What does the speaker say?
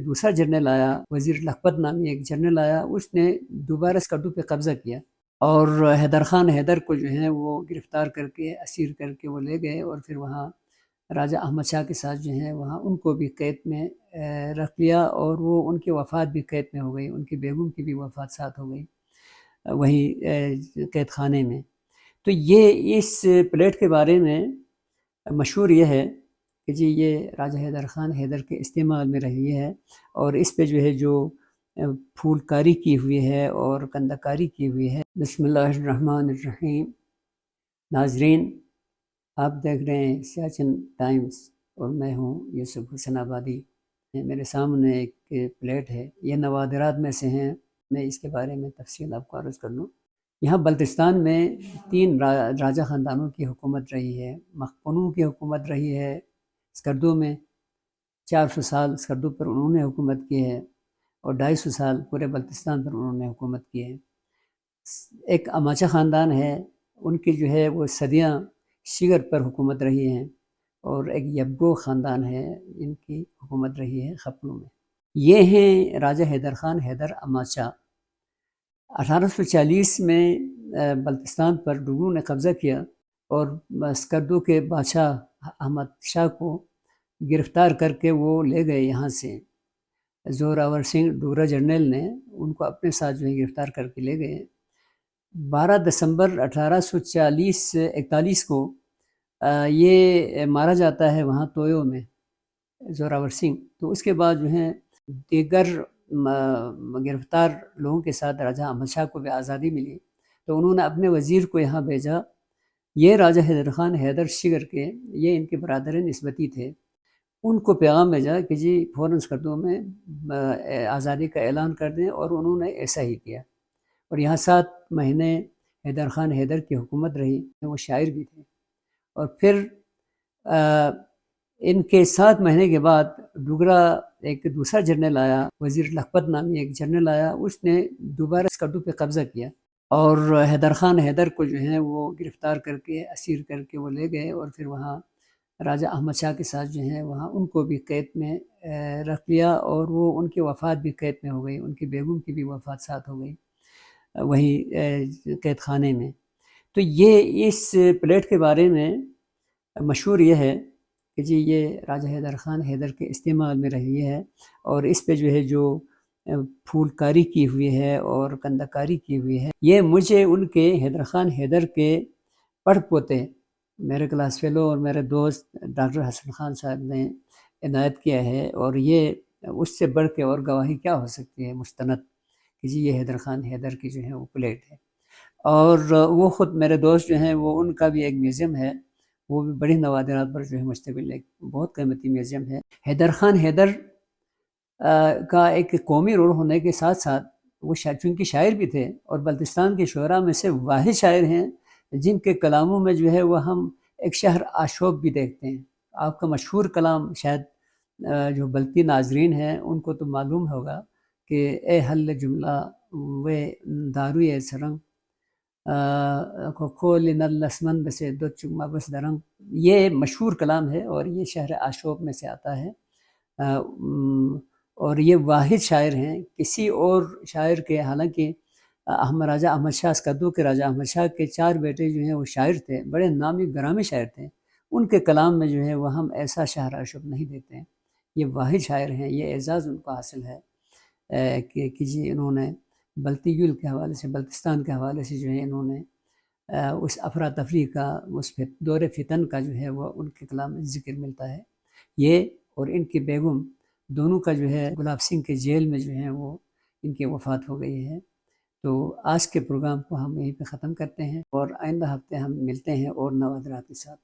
دوسرا جنرل آیا، وزیر لکھپت نامی ایک جنرل آیا، اس نے دوبارہ اسکردو پہ قبضہ کیا اور حیدر خان حیدر کو جو ہے وہ گرفتار کر کے اسیر کر کے وہ لے گئے، اور پھر وہاں راجہ احمد شاہ کے ساتھ جو ہے وہاں ان کو بھی قید میں رکھ لیا، اور وہ ان کی وفات بھی قید میں ہو گئی، ان کی بیگم کی بھی وفات ساتھ ہو گئی وہیں قید خانے میں۔ تو یہ اس پلیٹ کے بارے میں مشہور یہ ہے کہ جی یہ راجہ حیدر خان حیدر کے استعمال میں رہی ہے، اور اس پہ جو ہے جو پھول کاری کی ہوئی ہے اور کندہ کاری کی ہوئی ہے۔ بسم اللہ الرحمن الرحیم۔ ناظرین، آپ دیکھ رہے ہیں سیاچن ٹائمز اور میں ہوں یوسف حسن آبادی۔ میرے سامنے ایک پلیٹ ہے، یہ نوادرات میں سے ہیں، میں اس کے بارے میں تفصیل آپ کو عرض کر لوں۔ یہاں بلتستان میں 3 راجہ خاندانوں کی حکومت رہی ہے۔ مخپنوں کی حکومت رہی ہے اسکردو میں، 400 سال اسکردو پر انہوں نے حکومت کی ہے، اور 250 سال پورے بلتستان پر انہوں نے حکومت کی ہے۔ ایک اماچہ خاندان ہے، ان کی جو ہے وہ صدیاں شگر پر حکومت رہی ہیں، اور ایک یبگو خاندان ہے، ان کی حکومت رہی ہے خپلوں میں۔ یہ ہیں راجہ حیدر خان حیدر اماچہ۔ 1840 میں بلتستان پر ڈوگروں نے قبضہ کیا، اور اسکردو کے بادشاہ احمد شاہ کو گرفتار کر کے وہ لے گئے یہاں سے۔ زوراور سنگھ ڈوگرا جنرل نے ان کو اپنے ساتھ جو ہے گرفتار کر کے لے گئے۔ 12 دسمبر 1841 کو یہ مارا جاتا ہے وہاں تویو میں، زوراور سنگھ۔ تو اس کے بعد جو ہے دیگر گرفتار لوگوں کے ساتھ راجہ احمد شاہ کو بھی آزادی ملی، تو انہوں نے اپنے وزیر کو یہاں بھیجا۔ یہ راجہ حیدر خان حیدر شگر کے، یہ ان کے برادر نسبتی تھے، ان کو پیغام بھیجا کہ جی فوراً اسکردو میں آزادی کا اعلان کر دیں، اور انہوں نے ایسا ہی کیا، اور یہاں 7 مہینے حیدر خان حیدر کی حکومت رہی۔ وہ شاعر بھی تھے، اور پھر ان کے 7 مہینے کے بعد ڈوگرا ایک دوسرا جنرل آیا، وزیر لکھپت نامی ایک جنرل آیا، اس نے دوبارہ اسکردو پہ قبضہ کیا، اور حیدر خان حیدر کو جو ہے وہ گرفتار کر کے اسیر کر کے وہ لے گئے، اور پھر وہاں راجہ احمد شاہ کے ساتھ جو ہے وہاں ان کو بھی قید میں رکھ لیا، اور وہ ان کی وفات بھی قید میں ہو گئی، ان کی بیگم کی بھی وفات ساتھ ہو گئی وہیں قید خانے میں۔ تو یہ اس پلیٹ کے بارے میں مشہور یہ ہے کہ جی یہ راجہ حیدر خان حیدر کے استعمال میں رہی ہے، اور اس پہ جو ہے جو پھول کاری کی ہوئی ہے اور کندہ کاری کی ہوئی ہے، یہ مجھے ان کے حیدر خان حیدر کے پڑھ پوتے میرے کلاس فیلو اور میرے دوست ڈاکٹر حسن خان صاحب نے عنایت کیا ہے، اور یہ اس سے بڑھ کے اور گواہی کیا ہو سکتی ہے مستند کہ جی یہ حیدر خان حیدر کی جو ہے وہ پلیٹ ہے۔ اور وہ خود میرے دوست جو ہیں وہ ان کا بھی ایک میوزیم ہے، وہ بھی بڑی نوادرات پر جو ہے مشتمل ایک بہت قیمتی میوزیم ہے۔ حیدر خان حیدر کا ایک قومی رول ہونے کے ساتھ ساتھ وہ چونکہ شاعر بھی تھے، اور بلتستان کے شعراء میں سے واحد شاعر ہیں جن کے کلاموں میں جو ہے وہ ہم ایک شہر آشوب بھی دیکھتے ہیں۔ آپ کا مشہور کلام شاید جو بلتی ناظرین ہیں ان کو تو معلوم ہوگا کہ اے حل جملہ و داروی سرنگ کھول نلسمند سے دو چما بس درنگ، یہ مشہور کلام ہے، اور یہ شہر آشوب میں سے آتا ہے، اور یہ واحد شاعر ہیں۔ کسی اور شاعر کے، حالانکہ راجہ احمد شاہ اسکردو کے راجہ احمد شاہ کے 4 بیٹے جو ہیں وہ شاعر تھے، بڑے نامی گرامی شاعر تھے، ان کے کلام میں جو ہے وہ ہم ایسا شہر آشوب نہیں دیتے ہیں۔ یہ واحد شاعر ہیں، یہ اعزاز ان کو حاصل ہے کہ جی انہوں نے بلتیگل کے حوالے سے، بلتستان کے حوالے سے جو ہے انہوں نے اس افراتفری کا، اس دور فتن کا جو ہے وہ ان کے کلام میں ذکر ملتا ہے۔ یہ اور ان کی بیگم دونوں کا جو ہے گلاب سنگھ کے جیل میں جو ہے وہ ان کی وفات ہو گئی ہے۔ تو آج کے پروگرام کو ہم یہیں پہ ختم کرتے ہیں، اور آئندہ ہفتے ہم ملتے ہیں اور نوادرات کے ساتھ۔